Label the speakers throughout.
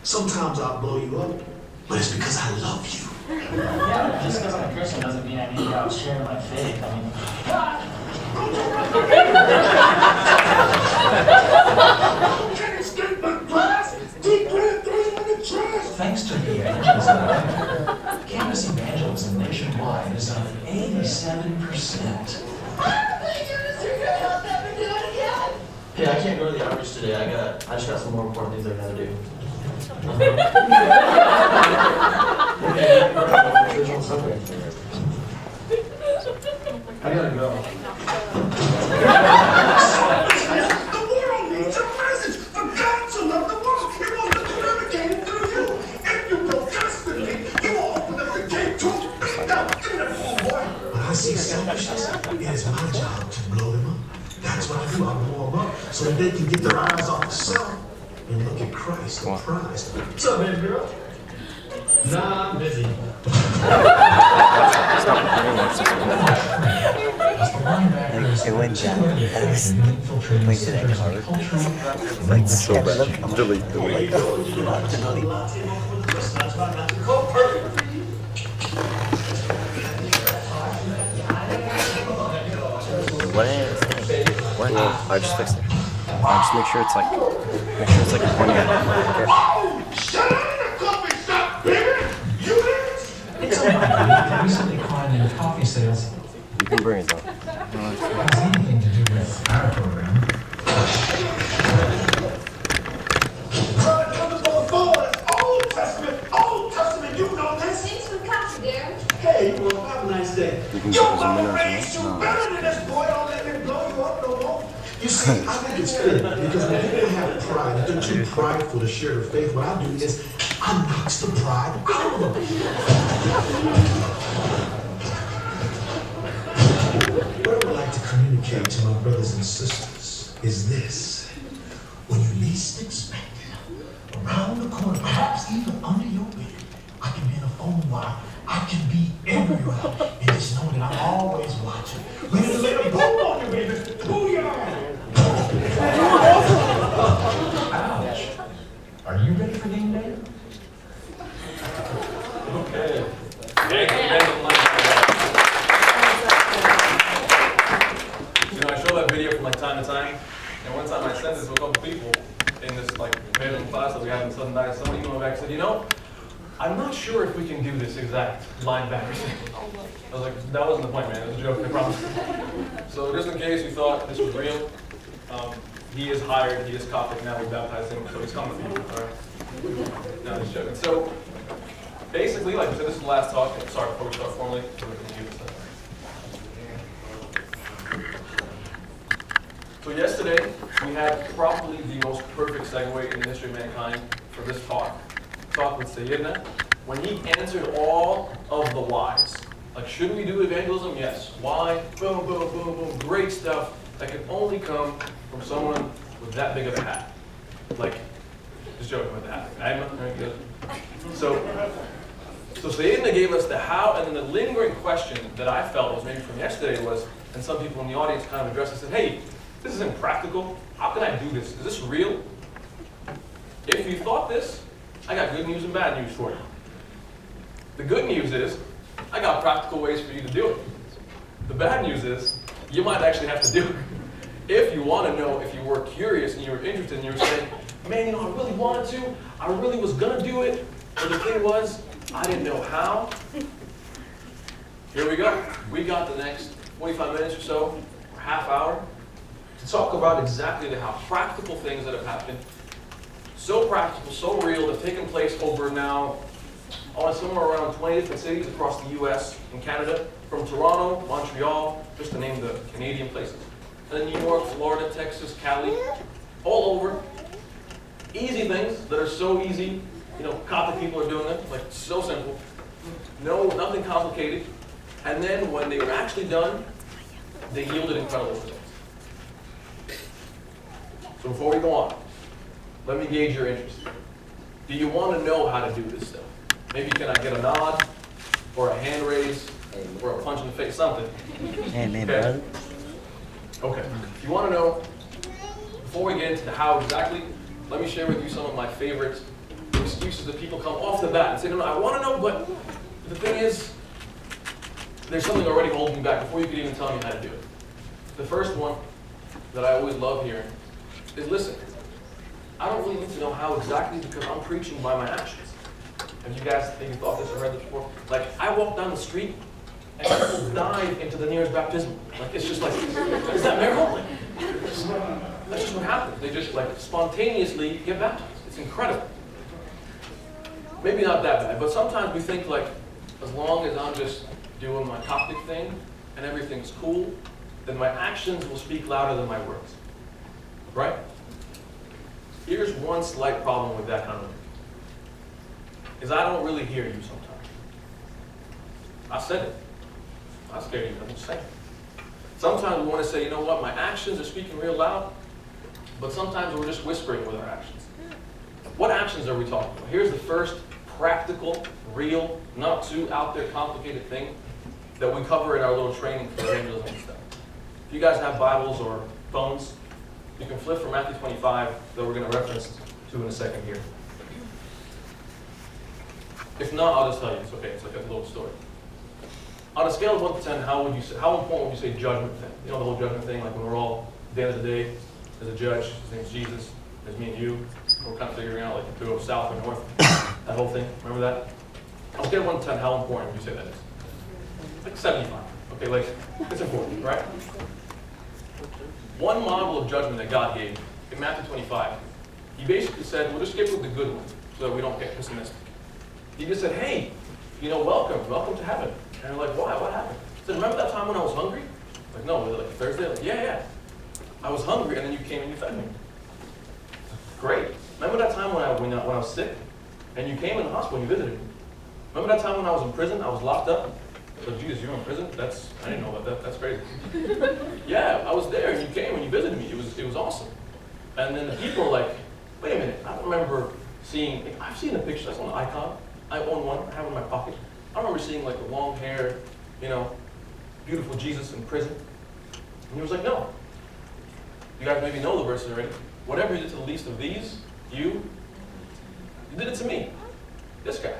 Speaker 1: Sometimes I'll blow you up, but it's because I love you.
Speaker 2: Yeah, just because I'm a Christian doesn't mean I need to share my faith. I mean,
Speaker 1: can't escape my class. Deep breath, throw you in the trash.
Speaker 3: Thanks to the evangelism, campus evangelism nationwide is up 87%.
Speaker 4: Hey, I can't go to the outreach today. I just got some more important things I gotta do. I gotta go.
Speaker 1: The world needs a message. For God to love the world, He wants to communicate it through you. If you protest with me, you will open up the gate to a big out. Give me that phone, boy. When I see selfishness, it is my job to blow them up. That's what I do. I blow them up so that they can get their eyes off the self and look at Christ, the prize. What's up, baby girl? Nah, I'm busy.
Speaker 5: It went down. Wait, did I card? Like so bad. Delete. What? I just fixed it. Just make sure it's like pointing at it.
Speaker 1: Shut up in the coffee shop, baby! You
Speaker 3: It's unlikely recently climbed in coffee sales
Speaker 5: You can bring it though.
Speaker 3: has anything to do with our program.
Speaker 1: Old Testament, you know this.
Speaker 6: Thanks for coming, dear.
Speaker 1: Hey, well, have a nice day.
Speaker 5: You can
Speaker 1: Your
Speaker 5: put some
Speaker 1: mama
Speaker 5: in there,
Speaker 1: raised you
Speaker 5: no.
Speaker 1: better than this boy. Don't let me blow you up no more. You see, I think it's good because when people have pride, if they're too prideful to share their faith, what I do is I knocks the pride out of them. What I would like to communicate to my brothers and sisters is this. When you least expect it, around the corner, perhaps even under your bed, I can be in a phone while I can be everywhere. And just know that I'm always watching. Ready to lay a boom on you, baby. Booyah!
Speaker 3: Ouch. Are you ready for game day?
Speaker 7: Okay. You know, I show that video from like time to time, and one time I sent this to a couple people in this like Mirhom class that we had in Southern Diet. Somebody emailed back and said, you know, I'm not sure if we can do this exact linebacker thing. I was like, that wasn't the point, man. It was a joke, I promise. So just in case you thought this was real, he is hired, he is Coptic, now we baptized him, so he's coming for you, all right? No, just joking. So basically, like I said, this is the last talk. Sorry, before we start formally, so we can do this. So yesterday, we had probably the most perfect segue in the history of mankind for this talk with Sayyidina, when he answered all of the whys. Like, should we do evangelism? Yes. Why? Boom, boom, boom, boom. Great stuff that can only come from someone with that big of a hat. Like, just joking with the hat. So Sayyidina gave us the how, and then the lingering question that I felt was maybe from yesterday was, and some people in the audience kind of addressed and said, hey, this is impractical. How can I do this? Is this real? If you thought this, I got good news and bad news for you. The good news is, I got practical ways for you to do it. The bad news is, you might actually have to do it. If you want to know, if you were curious and you were interested and you were saying, man, you know, I really wanted to, I really was going to do it, but the thing was, I didn't know how. Here we go. We got the next 45 minutes or so, or half hour, to talk about exactly the how practical things that have happened. So practical, so real, that have taken place over now, somewhere around 20 different cities across the US and Canada, from Toronto, Montreal, just to name the Canadian places. And then New York, Florida, Texas, Cali, all over. Easy things that are so easy. You know, Coptic people are doing them, like so simple. No, nothing complicated. And then when they were actually done, they yielded incredible results. So before we go on, let me gauge your interest. Do you want to know how to do this stuff? Maybe can I get a nod, or a hand raise, or a punch in the face, something.
Speaker 5: Hey, man,
Speaker 7: Okay.
Speaker 5: bro.
Speaker 7: Okay. If you want to know, before we get into the how exactly, let me share with you some of my favorite excuses that people come off the bat and say, no, I want to know, but the thing is, there's something already holding you back before you can even tell me how to do it. The first one that I always love hearing is, listen, I don't really need to know how exactly because I'm preaching by my actions. Have you guys maybe thought this or heard this before? Like, I walk down the street and people dive into the nearest baptismal. Like, it's just like, is that Mirhom? That's just what happens. They just like spontaneously get baptized. It's incredible. Maybe not that bad, but sometimes we think like, as long as I'm just doing my Coptic thing and everything's cool, then my actions will speak louder than my words. Right? Here's one slight problem with that kind of thinking. Is I don't really hear you sometimes. I said it. I scared you. I'm just saying. Sometimes we want to say, you know what, my actions are speaking real loud, but sometimes we're just whispering with our actions. What actions are we talking about? Here's the first practical, real, not too out there complicated thing that we cover in our little training for evangelism and stuff. If you guys have Bibles or phones, you can flip from Matthew 25 that we're going to reference to in a second here. If not, I'll just tell you. It's okay. It's like a little story. On a scale of 1 to 10, how important would you say judgment thing? You know the whole judgment thing, like when we're all, at the end of the day, there's a judge, his name's Jesus, there's me and you, we're kind of figuring out like to go south or north, that whole thing, remember that? On a scale of 1 to 10, how important would you say that is? Like 75, okay, like, it's important, right? One model of judgment that God gave in Matthew 25, he basically said, we'll just skip with the good one, so that we don't get pessimistic. He just said, hey, you know, welcome to heaven. And they're like, why? What happened? He said, remember that time when I was hungry? Like, no, was it like Thursday? Like, yeah. I was hungry, and then you came and you fed me. Great. Remember that time when I was sick, and you came in the hospital and you visited me? Remember that time when I was in prison? I was locked up. Like, Jesus, you're in prison? I didn't know about that. That's crazy. Yeah, I was there, and you came and you visited me. It was awesome. And then the people are like, wait a minute. I don't remember seeing. I've seen the picture. That's on the icon. I own one. I have it in my pocket. I remember seeing like the long hair, you know, beautiful Jesus in prison. And he was like, no. You guys maybe know the verses already. Whatever you did to the least of these, you did it to me. This guy.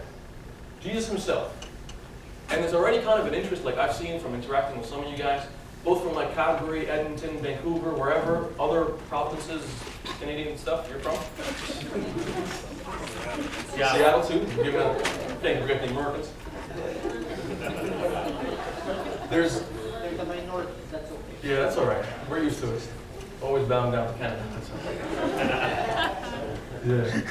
Speaker 7: Jesus himself. And there's already kind of an interest, like I've seen from interacting with some of you guys, both from like Calgary, Edmonton, Vancouver, wherever, other provinces, Canadian stuff you're from. Seattle too. Give it a thing, forget the Americans. There's
Speaker 6: the minority, that's okay.
Speaker 7: Yeah, that's all right. We're used to it. Always bound down to Canada. Yeah.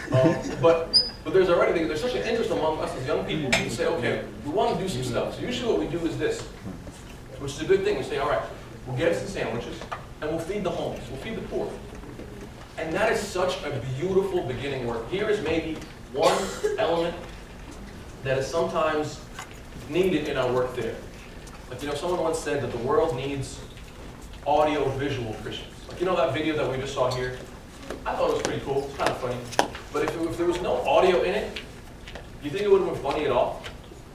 Speaker 7: But there's already there's such an interest among us as young people to say, okay, we want to do some stuff. So usually what we do is this, which is a good thing. We say, all right, we'll get some sandwiches and we'll feed the homeless. We'll feed the poor. And that is such a beautiful beginning work. Here is maybe one element that is sometimes needed in our work there. Like, you know, someone once said that the world needs audio-visual Christians. Like, you know that video that we just saw here? I thought it was pretty cool. It's kind of funny. But if there was no audio in it, do you think it would have been funny at all?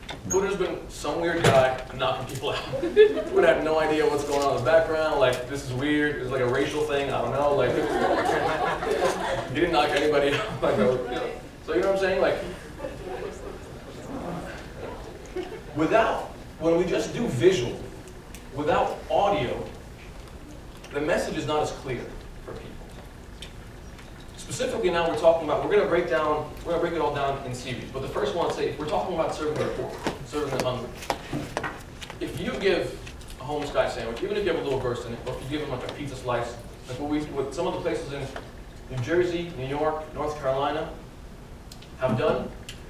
Speaker 7: It would have just been some weird guy knocking people out. Would have no idea what's going on in the background. Like, this is weird. It's like a racial thing. I don't know. Like, he didn't knock anybody out. Like, so you know what I'm saying? Like, when we just do visual, without audio, the message is not as clear for people. Specifically now we're talking about, we're going to break it all down in series. But the first one, say, if we're talking about serving the poor, serving the hungry. If you give a homeless guy a sandwich, even if you have a little verse in it, or if you give him like a pizza slice, like what some of the places in New Jersey, New York, North Carolina have done,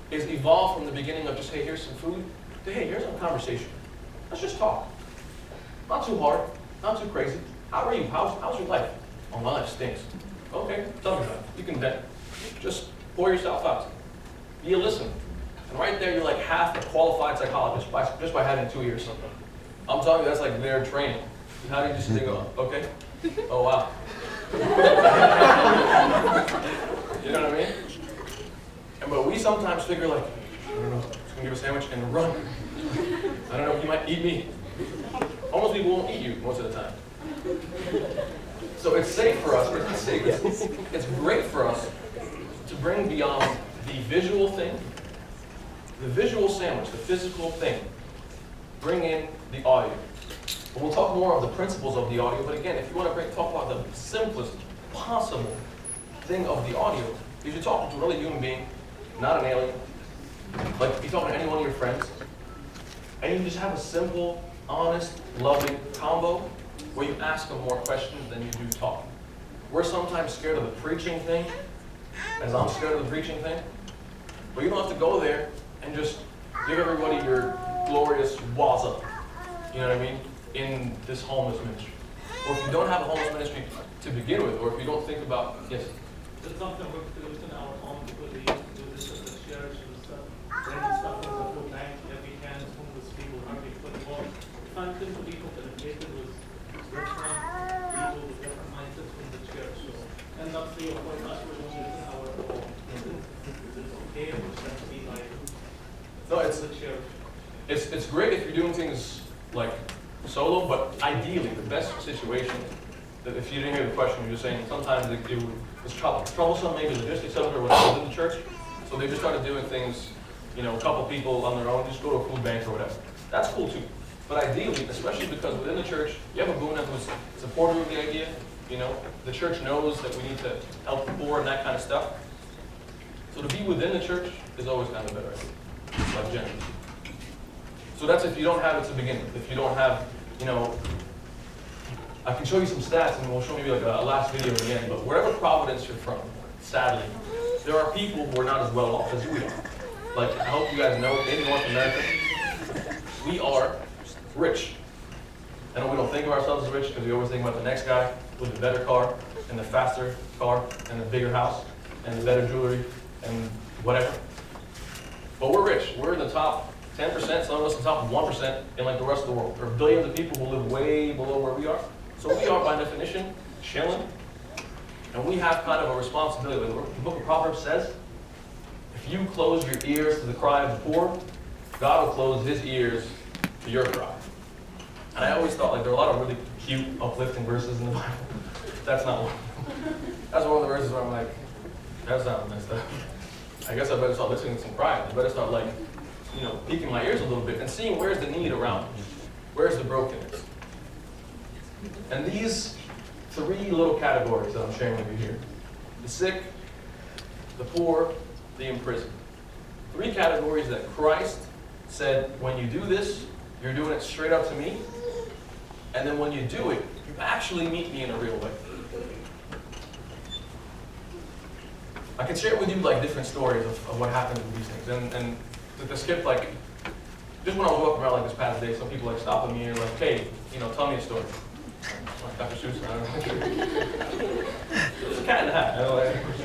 Speaker 7: is evolve from the beginning of just, hey, here's some food, to, hey, here's some conversation. Let's just talk. Not too hard, not too crazy. How are you? How's your life? Oh, my life stinks. Okay, tell me about it. You can then just pour yourself out. Be a listener. And right there, you're like half a qualified psychologist just by having 2 years. I'm telling you, that's like their training. How do you just think, okay? Oh, wow. You know what I mean? But we sometimes figure like, I don't know, just gonna give a sandwich and run. I don't know, he might eat me. Almost people won't eat you most of the time. So it's safe for us, it's great for us to bring beyond the visual thing, the visual sandwich, the physical thing. Bring in the audio. But we'll talk more of the principles of the audio, but again, if you want to talk about the simplest possible thing of the audio, is you're talking to a really human being, not an alien. Like you're talking to any one of your friends, and you just have a simple, honest, loving combo where you ask them more questions than you do talk. We're sometimes scared of the preaching thing, as I'm scared of the preaching thing, but you don't have to go there and just give everybody your glorious waz up, you know what I mean, in this homeless ministry. Or if you don't have a homeless ministry to begin with, or if you don't think about, yes?
Speaker 8: It's something we do in our home because we used to do this at the church and stuff. Bringing stuff from the food bank that we can, homeless people, hungry for the world. Find simple people that are taken with different people with different mindsets from the church. So end up seeing what us we're doing this in our home. Is it okay or should it be like
Speaker 7: No, it's
Speaker 8: the church?
Speaker 7: It's great if you're doing things like solo, but ideally the best situation, that if you didn't hear the question, you're just saying sometimes it's troublesome, maybe logistics of it or whatever within the church. So they just started doing things, you know, a couple people on their own, just go to a food bank or whatever. That's cool too. But ideally, especially because within the church, you have a Boona who's supportive of the idea, you know, the church knows that we need to help the poor and that kind of stuff. So to be within the church is always kind of better, like generally. So that's if you don't have it to begin with. If you don't have, you know, I can show you some stats and we'll show maybe like a last video again, but wherever Providence you're from, sadly, there are people who are not as well off as we are. Like, I hope you guys know, in North America, we are rich. I know we don't think of ourselves as rich because we always think about the next guy with the better car and the faster car and the bigger house and the better jewelry and whatever. But we're rich. We're in the top 10%, some of us in the top 1% in like the rest of the world. There are billions of people who live way below where we are. So we are, by definition, chilling. And we have kind of a responsibility. Like the book of Proverbs says, if you close your ears to the cry of the poor, God will close his ears to your cry. And I always thought like there are a lot of really cute, uplifting verses in the Bible. That's not one. That's one of the verses where I'm like, that sounds messed up. I guess I better start listening to some crying. I better start like, you know, peeking my ears a little bit and seeing where's the need around me. Where's the brokenness? And these three little categories that I'm sharing with you here, the sick, the poor, the imprisoned. Three categories that Christ said, when you do this, you're doing it straight up to me. And then when you do it, you actually meet me in a real way. I can share with you like different stories of what happened with these things. And to skip like, just when I was walking around like this past day, some people like stopping me and like, hey, you know, tell me a story. Like Dr. Seuss, I don't know. It's a cat in the hat. I don't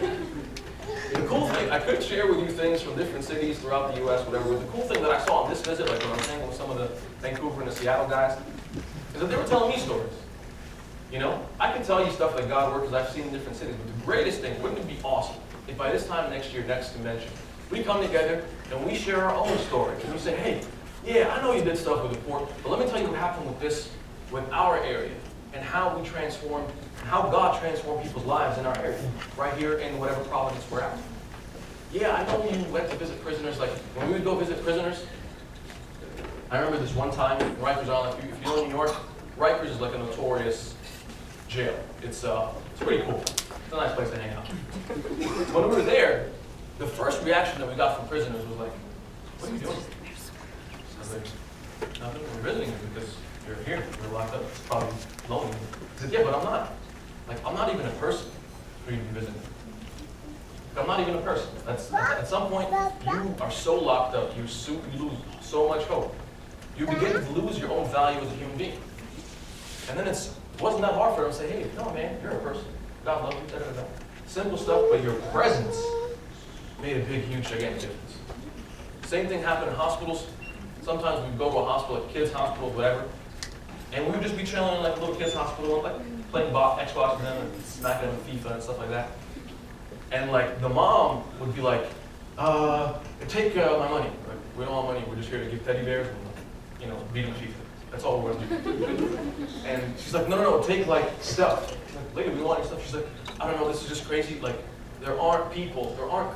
Speaker 7: know. The cool thing, I could share with you things from different cities throughout the US, whatever, but the cool thing that I saw on this visit, like when I was hanging with some of the Vancouver and the Seattle guys, is that they were telling me stories. You know, I can tell you stuff like God works because I've seen in different cities, but the greatest thing, wouldn't it be awesome if by this time next year, next convention, we come together and we share our own stories. And we say, hey, yeah, I know you did stuff with the poor, but let me tell you what happened with this, with our area, and how we transformed, how God transformed people's lives in our area, right here in whatever province we're at. Yeah, I know you went to visit prisoners, like when we would go visit prisoners, I remember this one time in Rikers Island, if you know New York, Rikers is like a notorious jail. It's pretty cool. It's a nice place to hang out. When we were there, the first reaction that we got from prisoners was like, what are you doing? I was like, nothing, we're visiting you because you're here, you're locked up, it's probably lonely. He said, yeah, but I'm not. Like, I'm not even a person for you to be visiting. I'm not even a person. At some point, you are so locked up, you lose so much hope. You begin to lose your own value as a human being. And then it wasn't that hard for them to say, hey, no man, you're a person. God loves you, da da da. Simple stuff, but your presence made a big, huge, gigantic difference. Same thing happened in hospitals. Sometimes we'd go to a hospital, like kids' hospitals, whatever, and we would just be chilling in like a little kids' hospital, like playing Xbox with them and smacking them with FIFA and stuff like that. And like the mom would be like, take my money. Like, we don't want money, we're just here to give teddy bears and, you know, beat them FIFA. That's all we're gonna do. And she's like, no, take like stuff. I'm like, lady, we don't want your stuff. She's like, I don't know, this is just crazy. Like, there aren't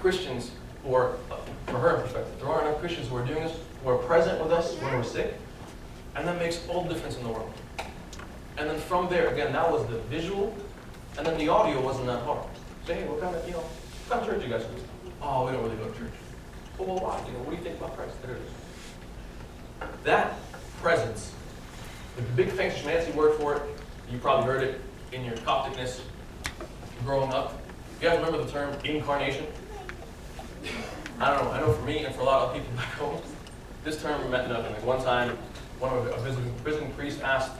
Speaker 7: Christians who who are, for her perspective, there aren't enough Christians who are doing this, who are present with us when we're sick, and that makes all the difference in the world. And then from there, again, that was the visual, and then the audio wasn't that hard. Say, hey, what kind of church you guys go to? Oh, we don't really go to church. Well, why? What do you think about Christ? There it is. That presence, the big fancy schmancy word for it, you probably heard it in your Copticness growing up. You guys remember the term incarnation? I don't know. I know for me and for a lot of people back home, this term meant nothing. Like one time, one of a visiting priest asked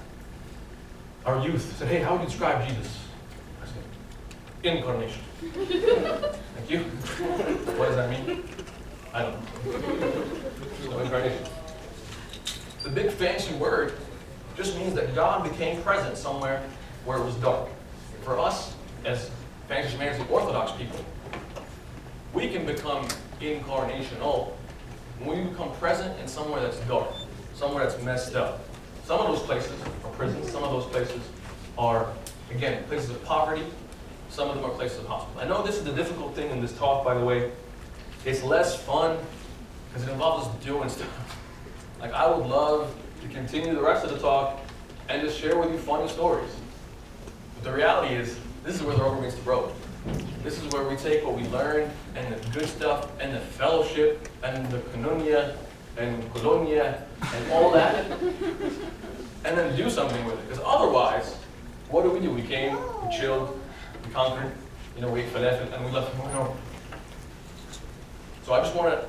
Speaker 7: our youth, said, hey, how would you describe Jesus? I said, incarnation. Thank you. What does that mean? I don't know. So incarnation. The big fancy word just means that God became present somewhere where it was dark. For us, as fancy schmancy Orthodox people, we can become incarnational when we become present in somewhere that's dark, somewhere that's messed up. Some of those places are prisons, some of those places are, again, places of poverty, some of them are places of hospital. I know this is the difficult thing in this talk, by the way. It's less fun because it involves us doing stuff. Like, I would love to continue the rest of the talk and just share with you funny stories. But the reality is, this is where the rubber meets the road. This is where we take what we learn and the good stuff and the fellowship and the koinonia and colonia and all that and then do something with it. Because otherwise, what do? We came, we chilled, we conquered, we ate falafel, and we left moving on. So I just want to,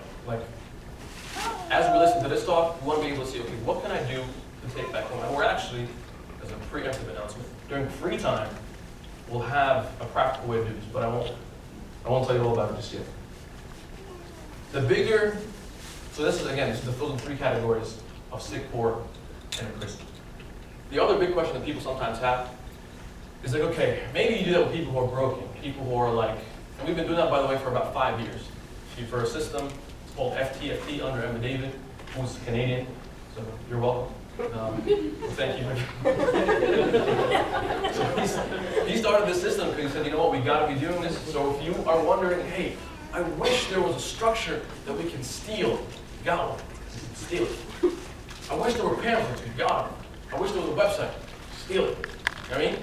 Speaker 7: as we listen to this talk, we want to be able to see, okay, what can I do to take back home? And we're actually, as a preemptive announcement, during free time, we'll have a practical way to do this, but I won't tell you all about it just yet. The bigger, so this is, again, this is filled in three categories of sick, poor, and in prison. The other big question that people sometimes have is like, okay, maybe you do that with people who are broken, people who are and we've been doing that, by the way, for about 5 years. For a system, it's called FTFT under Emma David, who's Canadian, so you're welcome. Thank you. So he started this system because he said, you know what, we got to be doing this. So if you are wondering, hey, I wish there was a structure that we can steal, got one, steal it. I wish there were pamphlets, we got them. I wish there was a website, steal it. You know what I mean?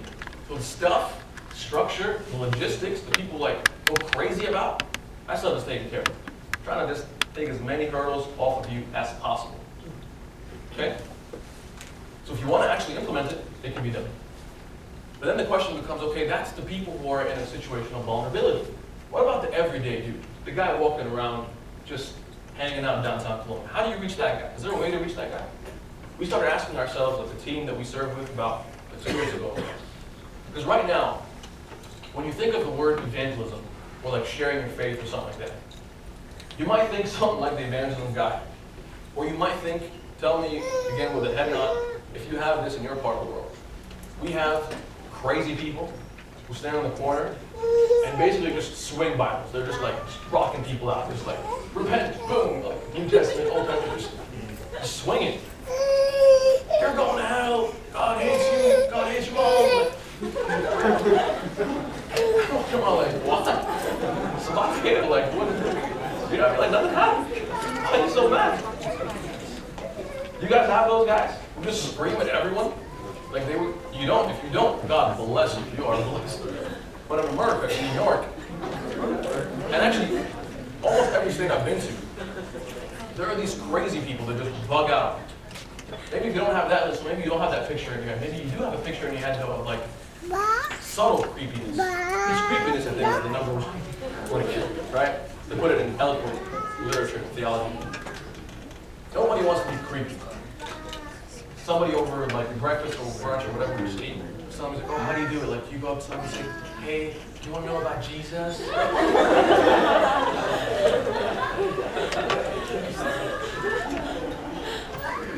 Speaker 7: So the stuff, structure, the logistics, the people go crazy about, that stuff is taken care of. Trying to just take as many hurdles off of you as possible. Okay? So if you want to actually implement it, it can be done. But then the question becomes, okay, that's the people who are in a situation of vulnerability. What about the everyday dude? The guy walking around just hanging out in downtown Cologne. How do you reach that guy? Is there a way to reach that guy? We started asking ourselves, like the team that we served with about 2 years ago. Because right now, when you think of the word evangelism, or sharing your faith or something like that, you might think something like the evangelism guy. Or you might think, tell me again with a head nod, if you have this in your part of the world. We have crazy people who stand on the corner and basically just swing Bibles. They're just rocking people out. Just repent, boom, New Testament, Old Testament, just swinging. You're going to hell. God hates you. God hates you all. Come on, what? Stop here, what? Nothing happened. Why are you so mad? You guys have those guys who just scream at everyone? You don't. If you don't, God bless you. You are blessed. But in America, in New York, and actually, almost every state I've been to, there are these crazy people that just bug out. Maybe if you don't have that list, maybe you don't have that picture in your head. Maybe you do have a picture in your head, though, of subtle creepiness. This creepiness, I think, is the number one, right? To put it in eloquent literature and theology. Nobody wants to be creepy. Somebody over breakfast or brunch or whatever you're eating, somebody's like, oh, how do you do it? You go up to somebody and say, hey, do you want to know about Jesus?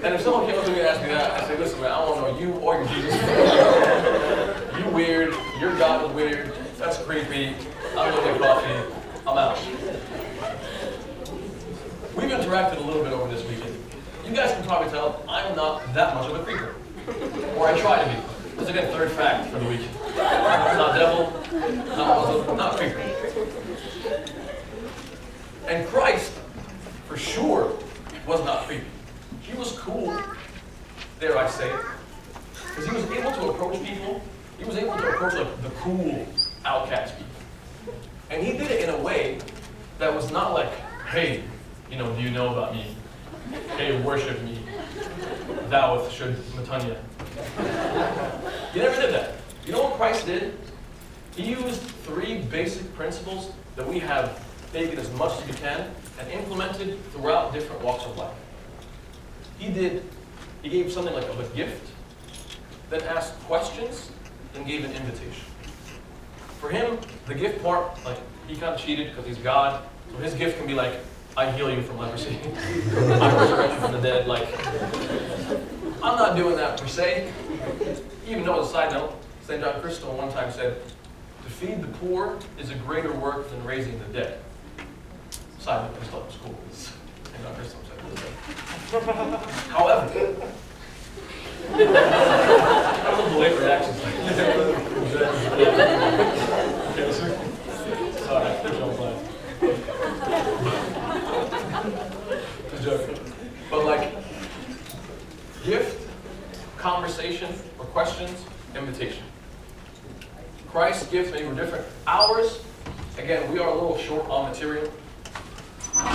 Speaker 7: And if someone came up to me and asked me that, I say, listen, man, I don't know you or your Jesus. You weird, your God is weird, that's creepy, I'm gonna get coffee, I'm out. We've interacted a little bit over this weekend. You guys can probably tell I'm not that much of a creeper. Or I try to be. This is again third fact for the weekend. Not devil, not Muslim, not creeper. And Christ, for sure, was not creepy. He was cool, dare I say it. Because he was able to approach people. He was able to approach like the cool outcast people. And he did it in a way that was not like, hey, do you know about me? Hey, worship me. Thou should Matanya. He never did that. You know what Christ did? He used 3 basic principles that we have taken as much as we can and implemented throughout different walks of life. He gave something like a gift, then asked questions, then gave an invitation. For him, the gift part, like, he kind of cheated because he's God, so his gift can be like, I heal you from leprosy. I resurrect you from the dead. Like, I'm not doing that per se. Even though, as a side note, St. John Chrysostom one time said, to feed the poor is a greater work than raising the dead. Side note, I just thought it was cool. St. John Chrysostom said that. However, that was a delayed reaction. Okay, sir. Sorry, I put you on blast. Just joking. But like, gift, conversation, or questions, invitation. Christ's gifts maybe were different. Ours, again, we are a little short on material.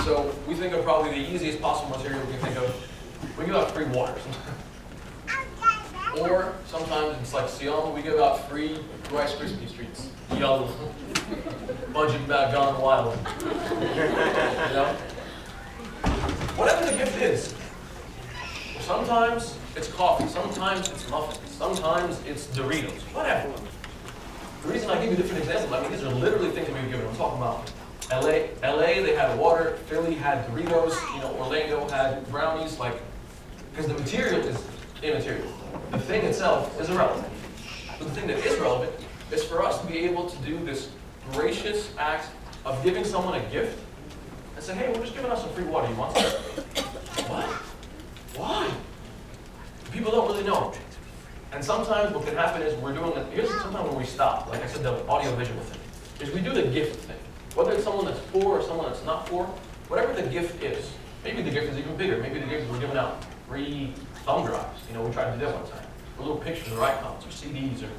Speaker 7: So we think of probably the easiest possible material we can think of. We give out free water sometimes. Or sometimes it's like Sion, we give out free Rice Krispie treats. Yum. Budget back gone wild. Whatever the gift is. Sometimes it's coffee, sometimes it's muffins, sometimes it's Doritos, whatever. The reason I give you different examples, these are literally things that we've given. I'm talking about LA, they had water, Philly had Doritos, Orlando had brownies, because the material is immaterial. The thing itself is irrelevant. But the thing that is relevant is for us to be able to do this gracious act of giving someone a gift and say, hey, we're just giving us some free water. You want some? What? Why? People don't really know. And sometimes what can happen is we're doing it. Here's sometimes where we stop. Like I said, the audio-visual thing. Is we do the gift thing. Whether it's someone that's poor or someone that's not poor, whatever the gift is. Maybe the gift is even bigger. Maybe the gift is we're giving out free thumb drives. We tried to do that one time. Or little pictures or icons or CDs or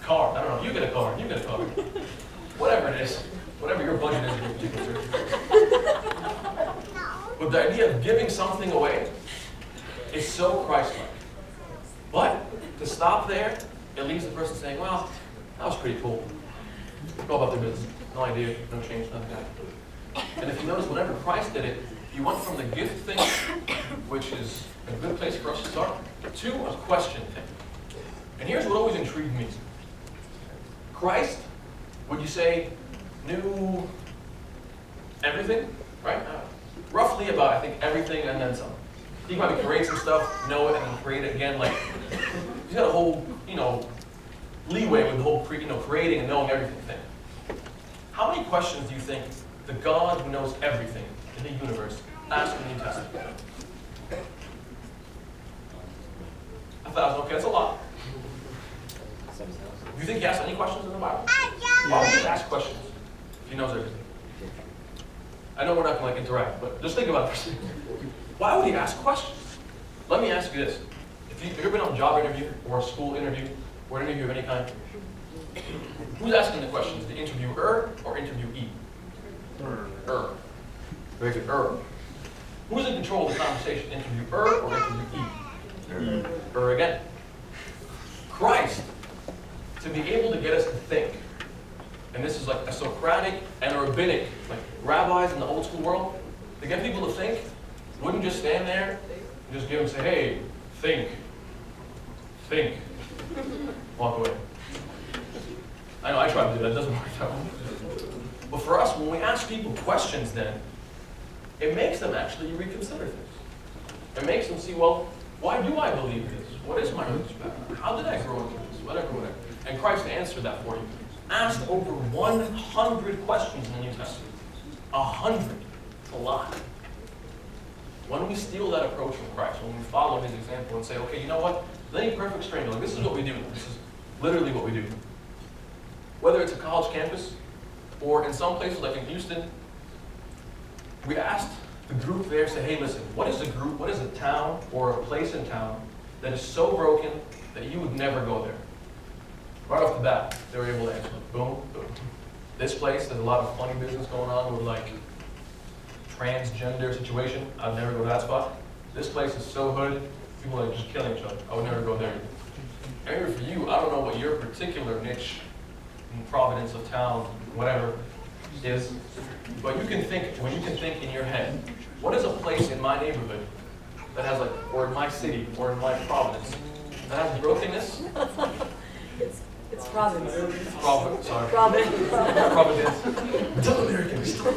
Speaker 7: cards. I don't know. You get a card. You get a card. Whatever it is. Whatever your budget is. You can But the idea of giving something away is so Christ-like. But to stop there, it leaves the person saying, well, that was pretty cool. Go about their business. No idea, no change, nothing like that. And if you notice, whenever Christ did it, he went from the gift thing, which is a good place for us to start, to a question thing. And here's what always intrigued me. Christ, would you say, knew everything, right? Roughly about, I think, everything and then some. He can probably create some stuff, know it, and then create it again. Like, he's got a whole, leeway with the whole, creating and knowing everything thing. How many questions do you think the God who knows everything in the universe asked in the New Testament? 1,000. Okay, that's a lot. Do you think he asked any questions in the Bible? Why would he ask questions if he knows everything? I know we're not going to interact, but just think about this. Why would he ask questions? Let me ask you this. If you've ever been on a job interview or a school interview or an interview of any kind, who's asking the questions? The interviewer or interviewee? Very good. Who's in control of the conversation? Interviewer or interviewee? Again. Christ, to be able to get us to think, and this is like a Socratic and a rabbinic, like rabbis in the old school world, to get people to think, wouldn't just stand there and just give them, say, hey, think, walk away. I know I tried to do that, it doesn't work that way. But for us, when we ask people questions then, it makes them actually reconsider things. It makes them see, well, why do I believe this? What is my religious background? How did I grow into this? Whatever. And Christ answered that for you. Asked over 100 questions in the New Testament. 100. It's a lot. When we steal that approach from Christ, when we follow his example and say, okay, you know what? Any perfect stranger, like, this is what we do. This is literally what we do. Whether it's a college campus or in some places like in Houston, we asked the group there, say, hey, listen, what is a group, what is a town or a place in town that is so broken that you would never go there? Right off the bat, they were able to answer. Boom, boom. This place, there's a lot of funny business going on with like transgender situation. I'd never go to that spot. This place is so hood, people are just killing each other. I would never go there. Maybe for you, I don't know what your particular niche in Providence of town, whatever, is, but you can think, when you can think in your head, what is a place in my neighborhood that has like, or in my city, or in my Providence, that has brokenness?
Speaker 9: It's Providence.
Speaker 7: Providence, sorry.
Speaker 9: Providence.
Speaker 7: Providence. Tell American, we still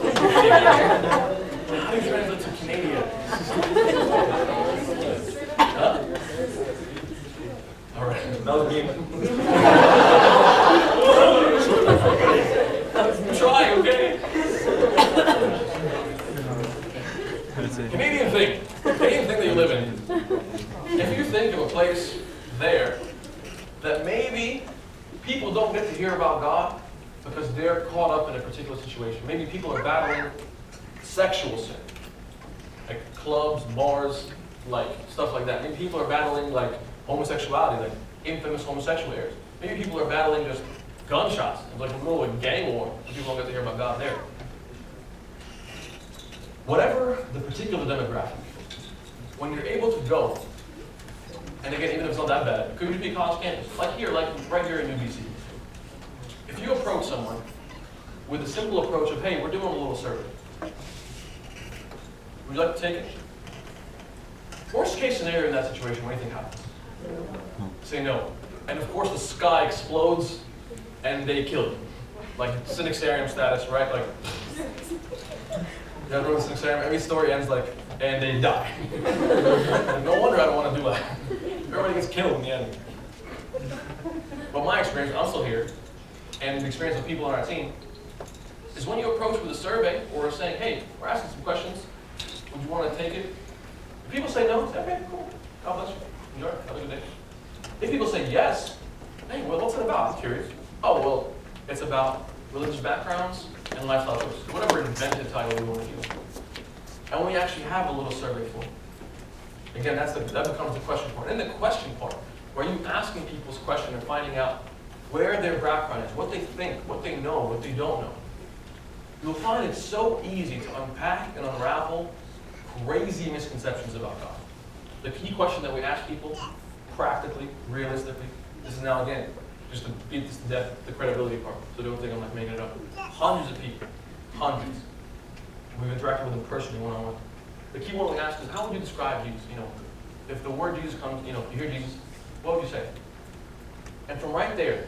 Speaker 7: how do you translate to Canadian? Huh? All right, that was me. Try, okay? Canadian thing that you live in. If you think of a place there that maybe people don't get to hear about God because they're caught up in a particular situation. Maybe people are battling sexual sin, like clubs, bars, like stuff like that. Maybe people are battling like homosexuality, like infamous homosexual areas. Maybe people are battling just gunshots, like in the middle of a gang war, and people don't get to hear about God there. Whatever the particular demographic, when you're able to go, and again, even if it's not that bad, it could just be a college campus, like here, like right here in NWCYC. If you approach someone with a simple approach of, hey, we're doing a little survey. Would you like to take it? Worst case scenario in that situation, what do you think happens? Say no. And of course the sky explodes and they kill you. Like Cynicsarium status, right? Like, you ever know Cynicsarium? Every story ends like, and they die. No wonder I don't want to do that. Everybody gets killed in the end. But my experience, I'm still here, and the experience of people on our team, is when you approach with a survey or saying, hey, we're asking some questions, would you want to take it? If people say no, say, okay, cool. God bless you. Enjoy. Have a good day. If people say yes, hey, well, what's it about? I'm curious. Oh, well, it's about religious backgrounds and lifestyle choices. Whatever invented title we want to use. And we actually have a little survey form. Again, that becomes the question part. In the question part, where you're asking people's question and finding out where their background is, what they think, what they know, what they don't know, you'll find it's so easy to unpack and unravel crazy misconceptions about God. The key question that we ask people, practically, realistically, this is now again, just to beat this to death, the credibility part, so don't think I'm like making it up. Hundreds of people, hundreds. We've interacted with them personally one-on-one. The key one we ask is, how would you describe Jesus? You know, if the word Jesus comes, you know, you hear Jesus, what would you say? And from right there,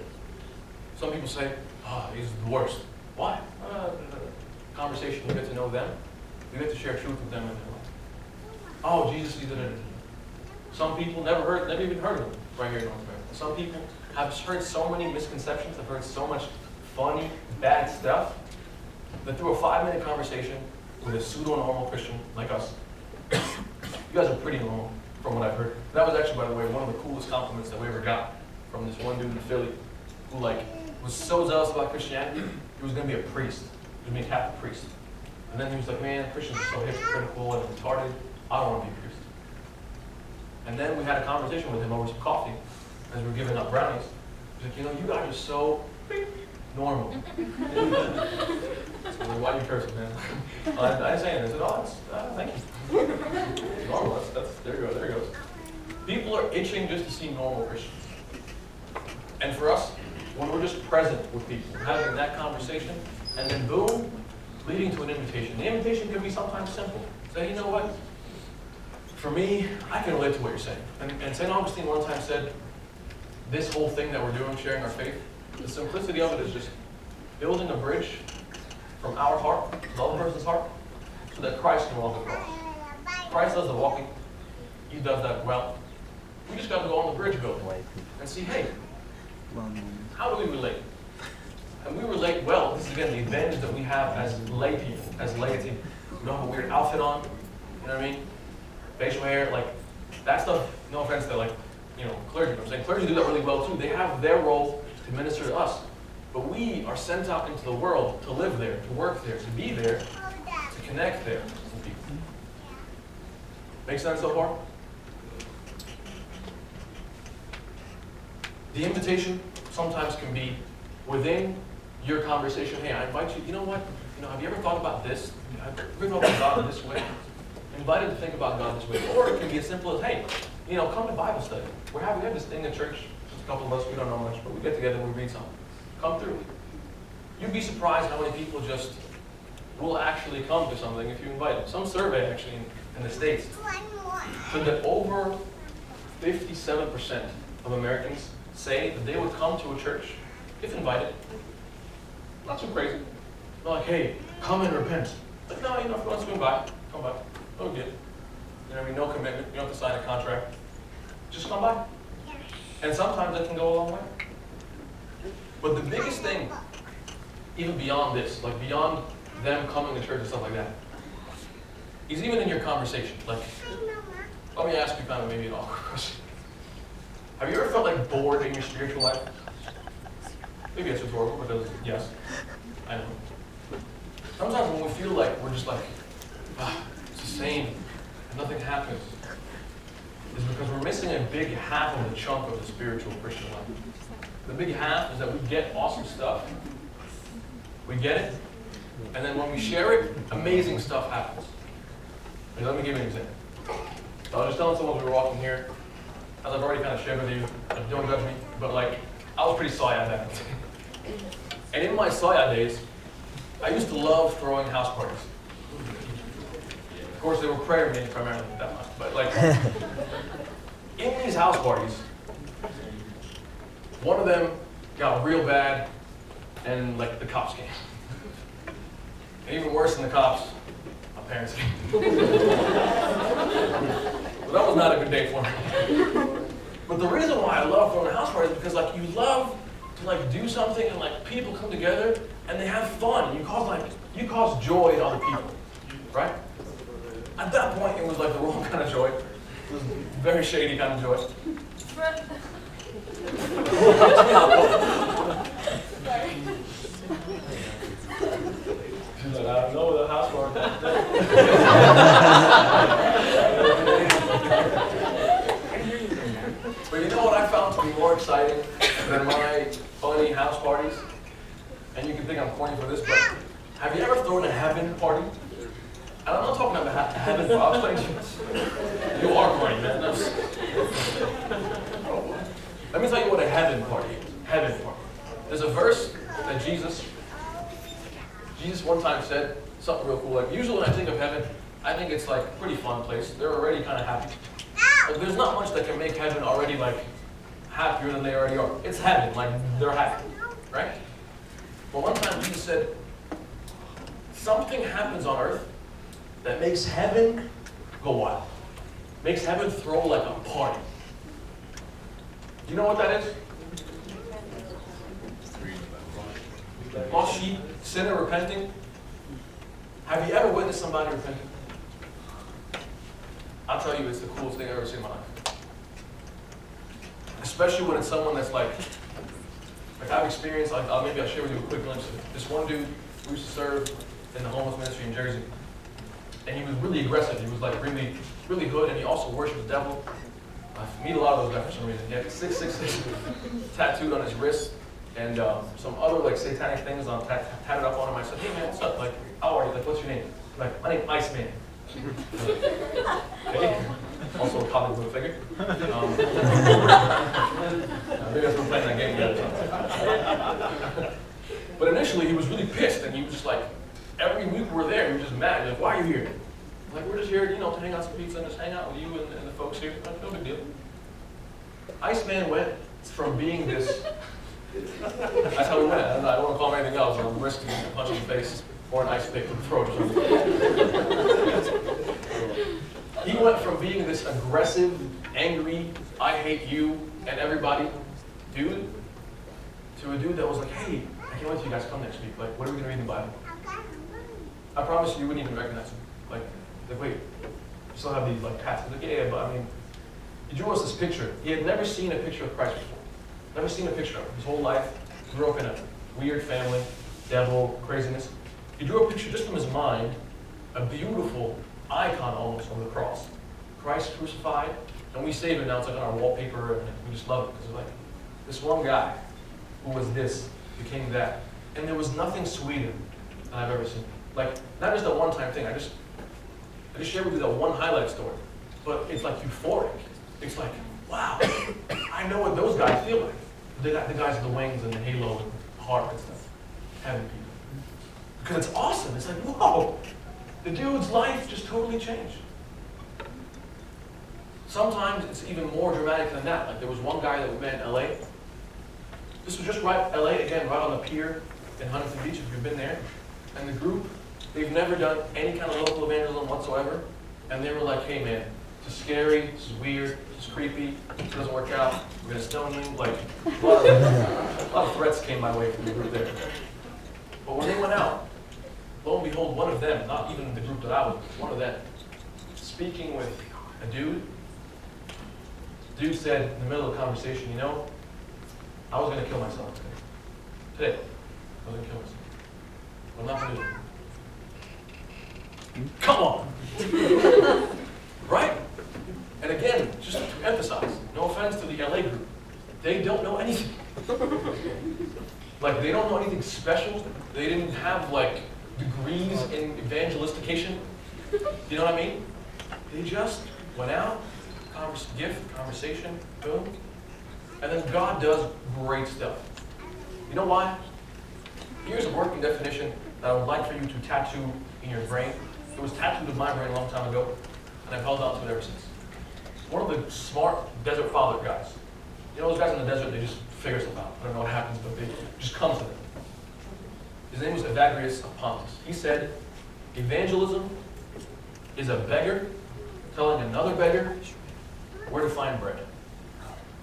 Speaker 7: some people say, oh, he's the worst. Why? Conversation, you get to know them. You get to share truth with them in their life. Oh, Jesus, he did it. Some people never even heard of him right here in North America. Some people have heard so many misconceptions, have heard so much funny, bad stuff, that through a 5-minute conversation with a pseudo-normal Christian like us, you guys are pretty normal from what I've heard. That was actually, by the way, one of the coolest compliments that we ever got from this one dude in Philly who was so zealous about Christianity, he was going to be a priest. He was going to be a Catholic priest. And then he was like, man, Christians are so hypocritical and retarded. I don't want to be a priest. And then we had a conversation with him over some coffee as we were giving out brownies. He's like, you know, you guys are so normal. So why are you cursing, man? I didn't say anything. I said, oh, thank you. Normal, there you go, there it goes. People are itching just to see normal Christians. And for us, when we're just present with people, having that conversation, and then boom, leading to an invitation. The invitation can be sometimes simple. Say, you know what? For me, I can relate to what you're saying. And St. Augustine one time said, this whole thing that we're doing, sharing our faith, the simplicity of it is just building a bridge from our heart to the other person's heart so that Christ can walk across. Christ does the walking. He does that well. We just got to go on the bridge building and see, hey, how do we relate? And we relate well. This is, again, the advantage that we have as lay people, as laity. We don't have a weird outfit on, you know what I mean? Facial hair, like, that stuff, no offense to, like, you know, clergy. I'm saying clergy do that really well, too. They have their role to minister to us. But we are sent out into the world to live there, to work there, to be there, to connect there with people. Make sense so far? The invitation sometimes can be within your conversation. Hey, I invite you, you know what? Have you ever thought about this? Have you ever thought about God this way? Invited to think about God this way. Or it can be as simple as, hey, come to Bible study. We have this thing in church, just a couple of us, we don't know much, but we get together and we read something. Come through. You'd be surprised how many people just will actually come to something if you invite them. Some survey actually in the States said that over 57% of Americans say that they would come to a church if invited. Not too crazy. They're like, hey, come and repent. Like, no, if you want to swing by, come by. No big deal. No commitment. You don't have to sign a contract. Just come by. And sometimes that can go a long way. But the biggest thing, even beyond this, like beyond them coming to church and stuff like that, is even in your conversation. Like, let me ask you kind of maybe an awkward question. Have you ever felt like bored in your spiritual life? Maybe it's rhetorical, but yes. I know. Sometimes when we feel like we're just like, it's the same, and nothing happens, is because we're missing a big half of the chunk of the spiritual Christian life. The big half is that we get awesome stuff. We get it, and then when we share it, amazing stuff happens. Let me give you an example. I was just telling someone as we were walking here, as I've already kind of shared with you, don't judge me, but like, I was pretty soya back then. And in my soya days, I used to love throwing house parties. Of course, they were prayer meetings primarily at that much, but like, in these house parties, one of them got real bad, and like the cops came. And even worse than the cops, my parents came. Well, that was not a good day for me. But the reason why I love throwing a house party is because like you love to like do something and like people come together and they have fun. You cause joy to other people, right? At that point, it was like the wrong kind of joy. It was very shady kind of joy. She's like, I don't know the house party. But you know what I found to be more exciting than my funny house parties? And you can think I'm corny for this, but have you ever thrown a heaven party? And I'm not talking about heaven, but I'll explain to you. You are corny, man. Let me tell you what a heaven party is. Heaven party. There's a verse that Jesus one time said something real cool. Like usually when I think of heaven, I think it's like a pretty fun place. They're already kind of happy. Like there's not much that can make heaven already like happier than they already are. It's heaven, like they're happy, right? But one time Jesus said, something happens on earth that makes heaven go wild. Makes heaven throw like a party. You know what that is? Lost sheep, sinner repenting. Have you ever witnessed somebody repenting? I'll tell you, it's the coolest thing I've ever seen in my life. Especially when it's someone that's like I've experienced, maybe I'll share with you a quick glimpse of it. This one dude who used to serve in the homeless ministry in Jersey. And he was really aggressive. He was like really, really hood, and he also worshiped the devil. I meet a lot of those guys for some reason. He had 666 tattooed on his wrist, and some other like satanic things tatted up on him. I said, hey man, what's up? Like, how are you? Like, what's your name? Like, my name's Iceman. Okay. Also a comic book figure. Maybe that's from playing that game together. But initially he was really pissed, and he was just like, every week we were there, he was just mad. He was like, why are you here? Like, we're just here, to hang out some pizza and just hang out with you and the folks here. Like, no big deal. Iceman went from being this. That's how we went. I don't want to call him anything else. I'm risking a punch in the face or an ice pick to the throat or something. He went from being this aggressive, angry, I hate you and everybody dude to a dude that was like, hey, I can't wait till you guys come next week. Like, what are we going to read in the Bible? I promise you wouldn't even recognize him. Like wait, you still have these like hats. Like, yeah, but I mean, he drew us this picture. He had never seen a picture of Christ before. Never seen a picture of him. His whole life, grew up in a weird family, devil, craziness. He drew a picture just from his mind a beautiful icon almost of the cross. Christ crucified, and we save it now, it's like on our wallpaper, and we just love it, because like, this one guy who was this, became that. And there was nothing sweeter than I've ever seen. Like, not just a one-time thing, I just shared with you that one highlight story, but it's like euphoric. It's like, wow, I know what those guys feel like. The guys with the wings and the halo and heart and stuff. Heaven people. Because it's awesome. It's like, whoa, the dude's life just totally changed. Sometimes it's even more dramatic than that. Like there was one guy that we met in LA. This was just right, LA, again, right on the pier in Huntington Beach, if you've been there. And the group, they've never done any kind of local evangelism whatsoever. And they were like, hey man, this is scary, this is weird, this is creepy, if it doesn't work out, we're gonna stone you. Like, a lot of threats came my way from the group there. But when they went out, lo and behold, one of them, not even the group that I was, one of them, speaking with a dude said in the middle of the conversation, you know, I was gonna kill myself today. I was gonna kill myself. But I'm not gonna do it. Come on! Right? And again, just to emphasize, no offense to the LA group, they don't know anything. Like, they don't know anything special. They didn't have, like, degrees in evangelistication. You know what I mean? They just went out, conversation, boom. And then God does great stuff. You know why? Here's a working definition that I would like for you to tattoo in your brain. It was tattooed in my brain a long time ago, and I've held on to it ever since. One of the smart desert father guys. You know those guys in the desert, they just figure stuff out. I don't know what happens, but they just come to them. His name was Evagrius of Pontus. He said, evangelism is a beggar telling another beggar where to find bread.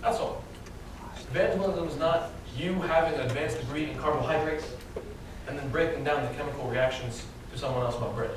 Speaker 7: That's all. Evangelism is not you having an advanced degree in carbohydrates and then breaking down the chemical reactions to someone else about bread.